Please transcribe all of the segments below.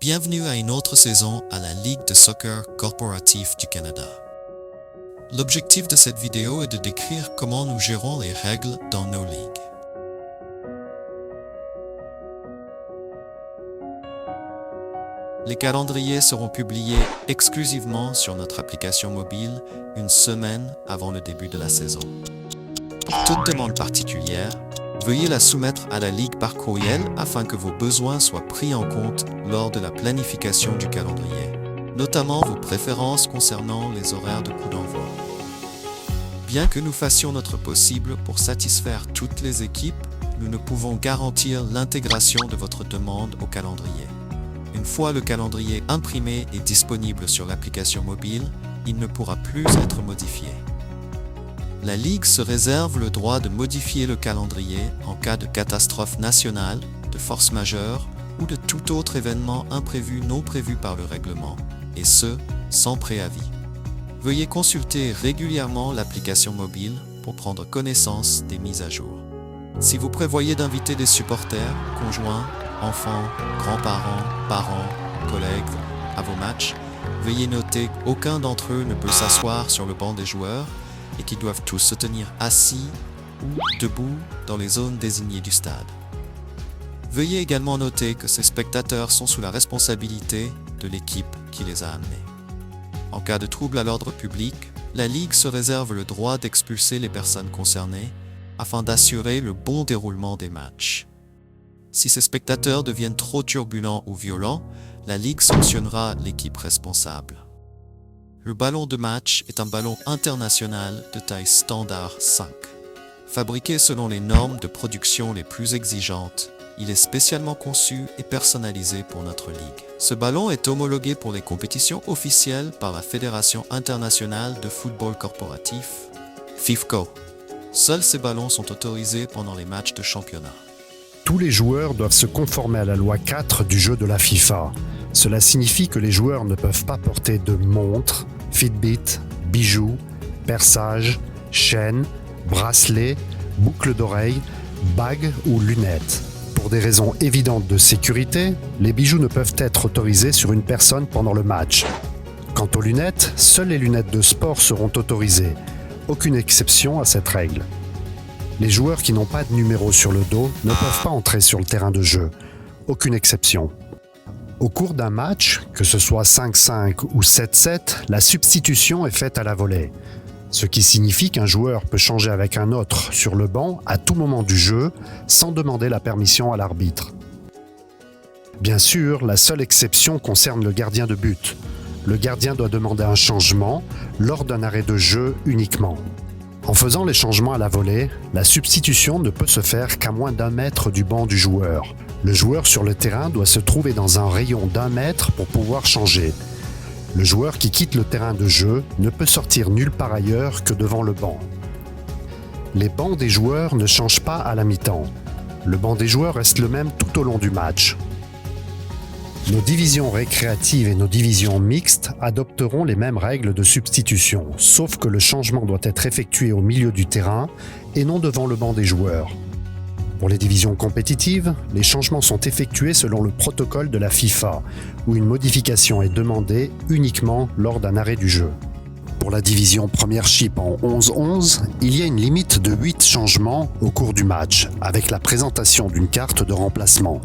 Bienvenue à une autre saison à la Ligue de soccer corporatif du Canada. L'objectif de cette vidéo est de décrire comment nous gérons les règles dans nos ligues. Les calendriers seront publiés exclusivement sur notre application mobile une semaine avant le début de la saison. Pour toute demande particulière, veuillez la soumettre à la Ligue par courriel afin que vos besoins soient pris en compte lors de la planification du calendrier, notamment vos préférences concernant les horaires de coup d'envoi. Bien que nous fassions notre possible pour satisfaire toutes les équipes, nous ne pouvons garantir l'intégration de votre demande au calendrier. Une fois le calendrier imprimé et disponible sur l'application mobile, il ne pourra plus être modifié. La Ligue se réserve le droit de modifier le calendrier en cas de catastrophe nationale, de force majeure ou de tout autre événement imprévu non prévu par le règlement, et ce, sans préavis. Veuillez consulter régulièrement l'application mobile pour prendre connaissance des mises à jour. Si vous prévoyez d'inviter des supporters, conjoints, enfants, grands-parents, parents, collègues à vos matchs, veuillez noter qu'aucun d'entre eux ne peut s'asseoir sur le banc des joueurs et qu'ils doivent tous se tenir assis ou debout dans les zones désignées du stade. Veuillez également noter que ces spectateurs sont sous la responsabilité de l'équipe qui les a amenés. En cas de trouble à l'ordre public, la Ligue se réserve le droit d'expulser les personnes concernées afin d'assurer le bon déroulement des matchs. Si ces spectateurs deviennent trop turbulents ou violents, la Ligue sanctionnera l'équipe responsable. Le ballon de match est un ballon international de taille standard 5. Fabriqué selon les normes de production les plus exigeantes, il est spécialement conçu et personnalisé pour notre ligue. Ce ballon est homologué pour les compétitions officielles par la Fédération internationale de football corporatif, FIFCO. Seuls ces ballons sont autorisés pendant les matchs de championnat. Tous les joueurs doivent se conformer à la loi 4 du jeu de la FIFA. Cela signifie que les joueurs ne peuvent pas porter de montres, Fitbit, bijoux, perçage, chaînes, bracelets, boucles d'oreilles, bagues ou lunettes. Pour des raisons évidentes de sécurité, les bijoux ne peuvent être autorisés sur une personne pendant le match. Quant aux lunettes, seules les lunettes de sport seront autorisées. Aucune exception à cette règle. Les joueurs qui n'ont pas de numéro sur le dos ne peuvent pas entrer sur le terrain de jeu. Aucune exception. Au cours d'un match, que ce soit 5-5 ou 7-7, la substitution est faite à la volée. Ce qui signifie qu'un joueur peut changer avec un autre sur le banc à tout moment du jeu, sans demander la permission à l'arbitre. Bien sûr, la seule exception concerne le gardien de but. Le gardien doit demander un changement lors d'un arrêt de jeu uniquement. En faisant les changements à la volée, la substitution ne peut se faire qu'à moins d'1 mètre du banc du joueur. Le joueur sur le terrain doit se trouver dans un rayon d'1 mètre pour pouvoir changer. Le joueur qui quitte le terrain de jeu ne peut sortir nulle part ailleurs que devant le banc. Les bancs des joueurs ne changent pas à la mi-temps. Le banc des joueurs reste le même tout au long du match. Nos divisions récréatives et nos divisions mixtes adopteront les mêmes règles de substitution, sauf que le changement doit être effectué au milieu du terrain et non devant le banc des joueurs. Pour les divisions compétitives, les changements sont effectués selon le protocole de la FIFA, où une modification est demandée uniquement lors d'un arrêt du jeu. Pour la division Premiership en 11-11, il y a une limite de 8 changements au cours du match, avec la présentation d'une carte de remplacement.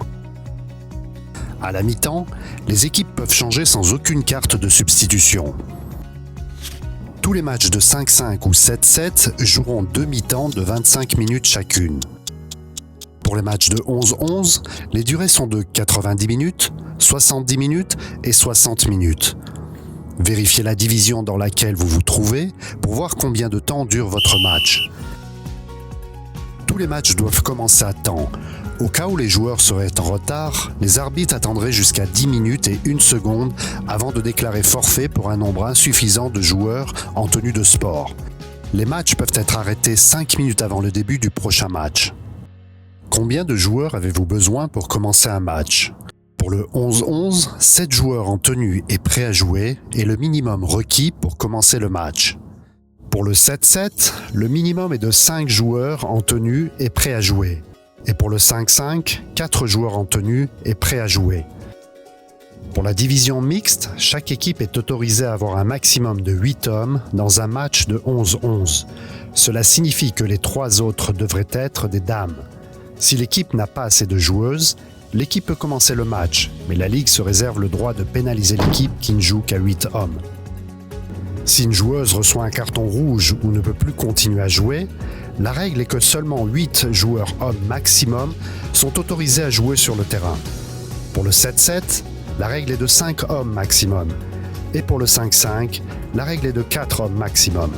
À la mi-temps, les équipes peuvent changer sans aucune carte de substitution. Tous les matchs de 5-5 ou 7-7 joueront 2 mi-temps de 25 minutes chacune. Pour les matchs de 11-11, les durées sont de 90 minutes, 70 minutes et 60 minutes. Vérifiez la division dans laquelle vous vous trouvez pour voir combien de temps dure votre match. Tous les matchs doivent commencer à temps. Au cas où les joueurs seraient en retard, les arbitres attendraient jusqu'à 10 minutes et 1 seconde avant de déclarer forfait pour un nombre insuffisant de joueurs en tenue de sport. Les matchs peuvent être arrêtés 5 minutes avant le début du prochain match. Combien de joueurs avez-vous besoin pour commencer un match ? Pour le 11-11, 7 joueurs en tenue et prêts à jouer est le minimum requis pour commencer le match. Pour le 7-7, le minimum est de 5 joueurs en tenue et prêts à jouer. Et pour le 5-5, 4 joueurs en tenue et prêts à jouer. Pour la division mixte, chaque équipe est autorisée à avoir un maximum de 8 hommes dans un match de 11-11. Cela signifie que les 3 autres devraient être des dames. Si l'équipe n'a pas assez de joueuses, l'équipe peut commencer le match, mais la Ligue se réserve le droit de pénaliser l'équipe qui ne joue qu'à 8 hommes. Si une joueuse reçoit un carton rouge ou ne peut plus continuer à jouer, la règle est que seulement 8 joueurs hommes maximum sont autorisés à jouer sur le terrain. Pour le 7-7, la règle est de 5 hommes maximum. Et pour le 5-5, la règle est de 4 hommes maximum.